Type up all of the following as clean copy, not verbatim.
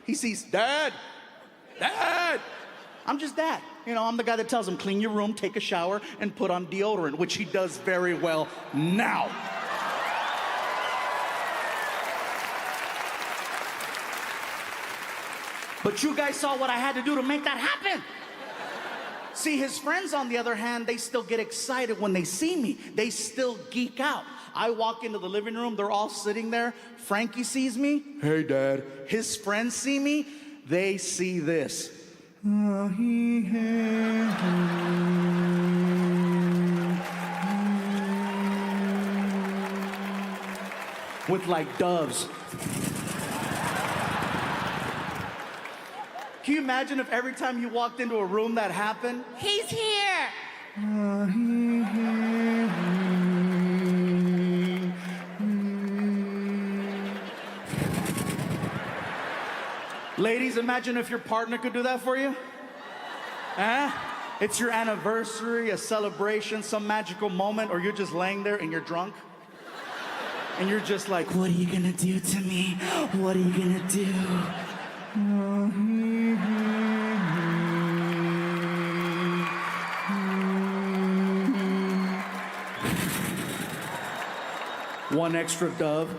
He sees, Dad, Dad. I'm just Dad. You know, I'm the guy that tells him, clean your room, take a shower, and put on deodorant, which he does very well now. But you guys saw what I had to do to make that happen. See, his friends, on the other hand, they still get excited when they see me. They still geek out. I walk into the living room, they're all sitting there. Frankie sees me. Hey, Dad. His friends see me. They see this. With like doves. Can you imagine if every time you walked into a room that happened? He's here. Ladies, imagine if your partner could do that for you. Huh? It's your anniversary, a celebration, some magical moment, or you're just laying there and you're drunk. And you're just like, what are you gonna do to me? What are you gonna do? One extra dove.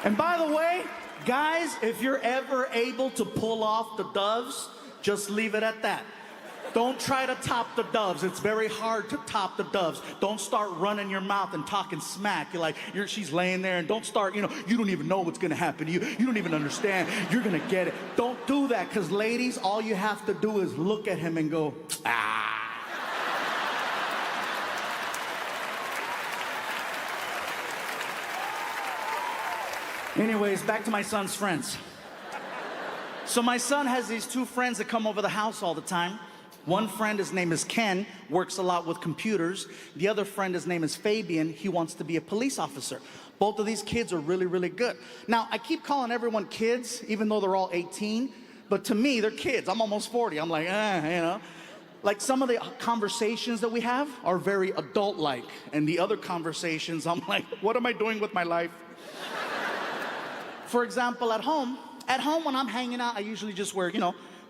And by the way, guys, if you're ever able to pull off the doves, just leave it at that. Don't try to top the doves. It's very hard to top the doves. Don't start running your mouth and talking smack. You're like, she's laying there, and don't start, you don't even know what's gonna happen to you. You don't even understand. You're gonna get it. Don't do that, because ladies, all you have to do is look at him and go, ah. Anyways, back to my son's friends. So my son has these two friends that come over the house all the time. One friend, his name is Ken, works a lot with computers. The other friend, his name is Fabian. He wants to be a police officer. Both of these kids are really, really good. Now, I keep calling everyone kids, even though they're all 18. But to me, they're kids. I'm almost 40. I'm like, Like, some of the conversations that we have are very adult-like. And the other conversations, I'm like, what am I doing with my life? For example, at home when I'm hanging out, I usually just wear,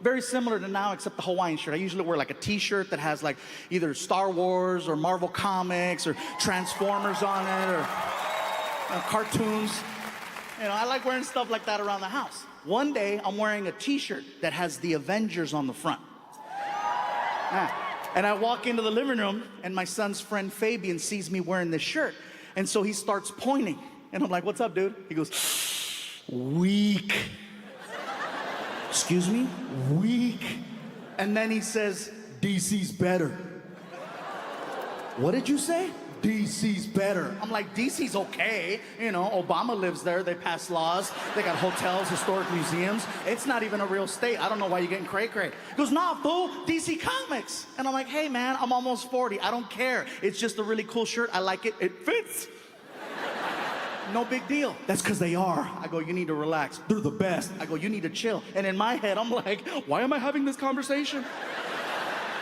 very similar to now, except the Hawaiian shirt. I usually wear like a t-shirt that has like either Star Wars or Marvel Comics or Transformers on it or cartoons. I like wearing stuff like that around the house. One day, I'm wearing a t-shirt that has the Avengers on the front. And I walk into the living room, and my son's friend Fabian sees me wearing this shirt. And so he starts pointing. And I'm like, what's up, dude? He goes, weak. Excuse me? Weak. And then he says, DC's better. What did you say? DC's better. I'm like, DC's okay. Obama lives there. They pass laws. They got hotels, historic museums. It's not even a real state. I don't know why you're getting cray-cray. He goes, nah, fool, DC Comics. And I'm like, hey, man, I'm almost 40. I don't care. It's just a really cool shirt. I like it. It fits. No big deal. That's because they are. I go, you need to relax. They're the best. I go, you need to chill. And in my head, I'm like, why am I having this conversation?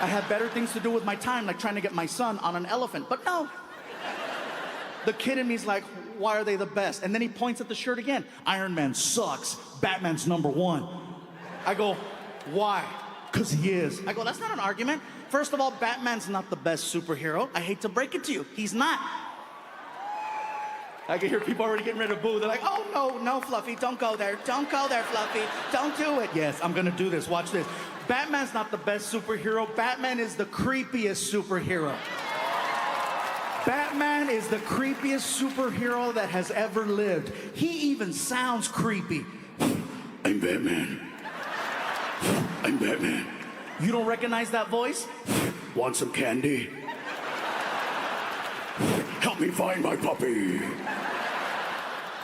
I have better things to do with my time, like trying to get my son on an elephant. But no. The kid in me's like, why are they the best? And then he points at the shirt again. Iron Man sucks. Batman's #1. I go, why? Because he is. I go, that's not an argument. First of all, Batman's not the best superhero. I hate to break it to you. He's not. I can hear people already getting ready to boo. They're like, oh, no, Fluffy, don't go there. Don't go there, Fluffy. Don't do it. Yes, I'm gonna do this. Watch this. Batman's not the best superhero. Batman is the creepiest superhero. Batman is the creepiest superhero that has ever lived. He even sounds creepy. I'm Batman. I'm Batman. You don't recognize that voice? Want some candy? Help me find my puppy.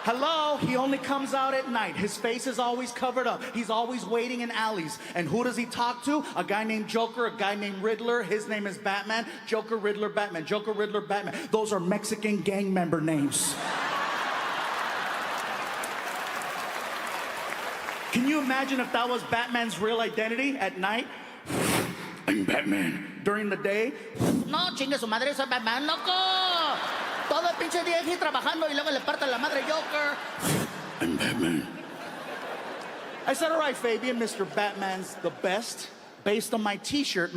Hello, he only comes out at night. His face is always covered up. He's always waiting in alleys. And who does he talk to? A guy named Joker, a guy named Riddler. His name is Batman. Joker, Riddler, Batman. Joker, Riddler, Batman. Those are Mexican gang member names. Can you imagine if that was Batman's real identity at night? I'm Batman. During the day? No, chingue su madre, soy Batman, loco. pinche día aquí trabajando y luego le partan la madre Joker. I'm Batman. I said, all right, Fabian, Mr. Batman's the best. Based on my t-shirt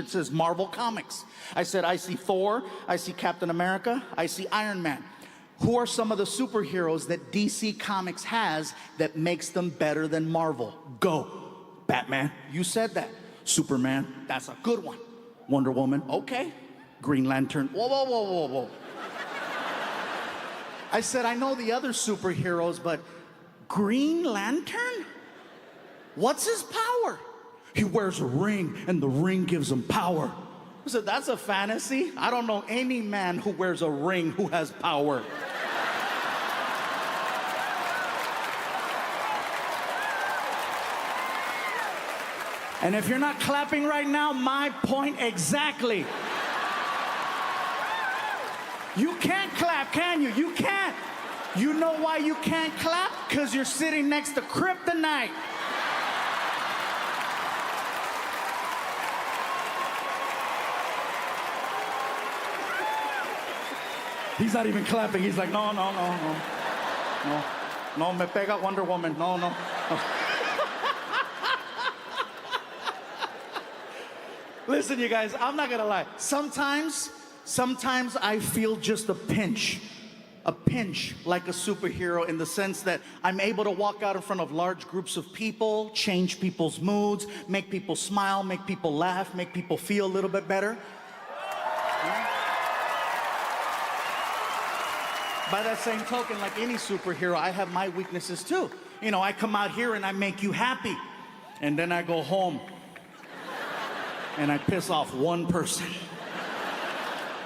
says Marvel Comics. I said, I see Thor, I see Captain America, I see Iron Man. Who are some of the superheroes that DC Comics has that makes them better than Marvel? Go. Batman, you said that. Superman, that's a good one. Wonder Woman, okay. Green Lantern, whoa, whoa, whoa, whoa, whoa. I said, I know the other superheroes, but Green Lantern? What's his power? He wears a ring, and the ring gives him power. I said, that's a fantasy. I don't know any man who wears a ring who has power. And if you're not clapping right now, my point exactly. You can't clap, can you? You can't. You know why you can't clap? Because you're sitting next to kryptonite. He's not even clapping. He's like, no, no, no, no. No, no, me pega Wonder Woman. No, no. No. Listen, you guys, I'm not gonna lie. Sometimes I feel just a pinch like a superhero in the sense that I'm able to walk out in front of large groups of people, change people's moods, make people smile, make people laugh, make people feel a little bit better. By that same token, like any superhero, I have my weaknesses too. You know, I come out here and I make you happy, and then I go home and I piss off one person.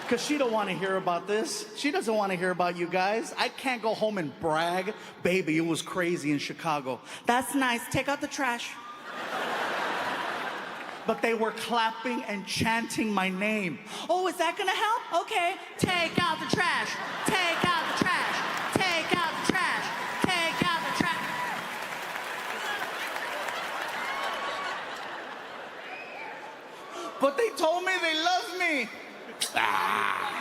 Because she don't want to hear about this. She doesn't want to hear about you guys. I can't go home and brag. Baby, it was crazy in Chicago. That's nice. Take out the trash. But they were clapping and chanting my name. Oh, is that going to help? Okay. Take out the trash. Take out the trash. Take out the trash. Take out the trash. But they told me they love me. Ah.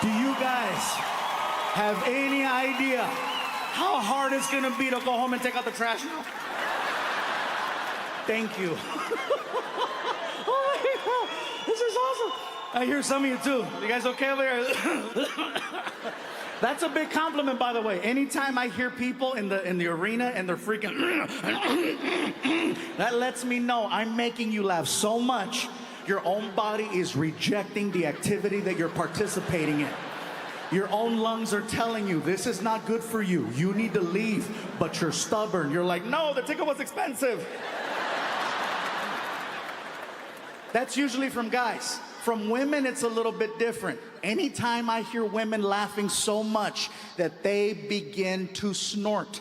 Do you guys have any idea how hard it's gonna be to go home and take out the trash now? Thank you. Oh my God, this is awesome. I hear some of you too. You guys okay over there? That's a big compliment, by the way. Anytime I hear people in the arena and they're freaking, that lets me know I'm making you laugh so much. Your own body is rejecting the activity that you're participating in. Your own lungs are telling you, this is not good for you. You need to leave, but you're stubborn. You're like, no, the ticket was expensive. That's usually from guys. From women, it's a little bit different. Anytime I hear women laughing so much that they begin to snort.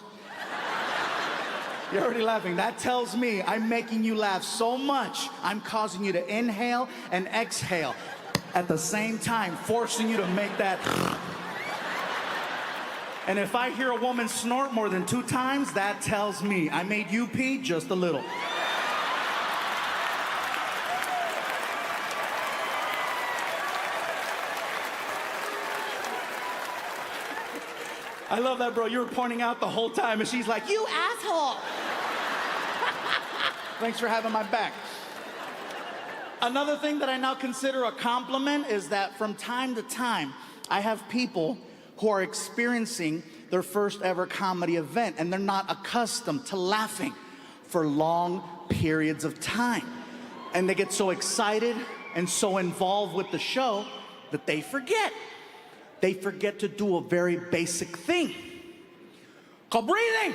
You're already laughing. That tells me I'm making you laugh so much, I'm causing you to inhale and exhale at the same time, forcing you to make that. And if I hear a woman snort more than 2 times, that tells me I made you pee just a little. I love that, bro. You were pointing out the whole time, and she's like, you asshole. Thanks for having my back. Another thing that I now consider a compliment is that from time to time, I have people who are experiencing their first ever comedy event, and they're not accustomed to laughing for long periods of time. And they get so excited and so involved with the show that they forget. They forget to do a very basic thing called breathing.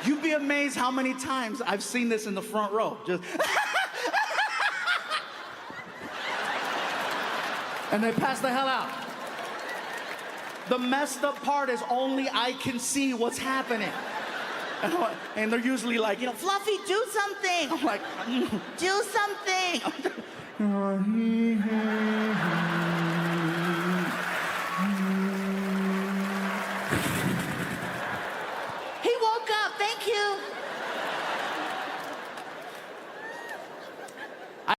You'd be amazed how many times I've seen this in the front row. Just And they pass the hell out. The messed up part is only I can see what's happening. And they're usually like, you know, Fluffy, do something. I'm like, do something.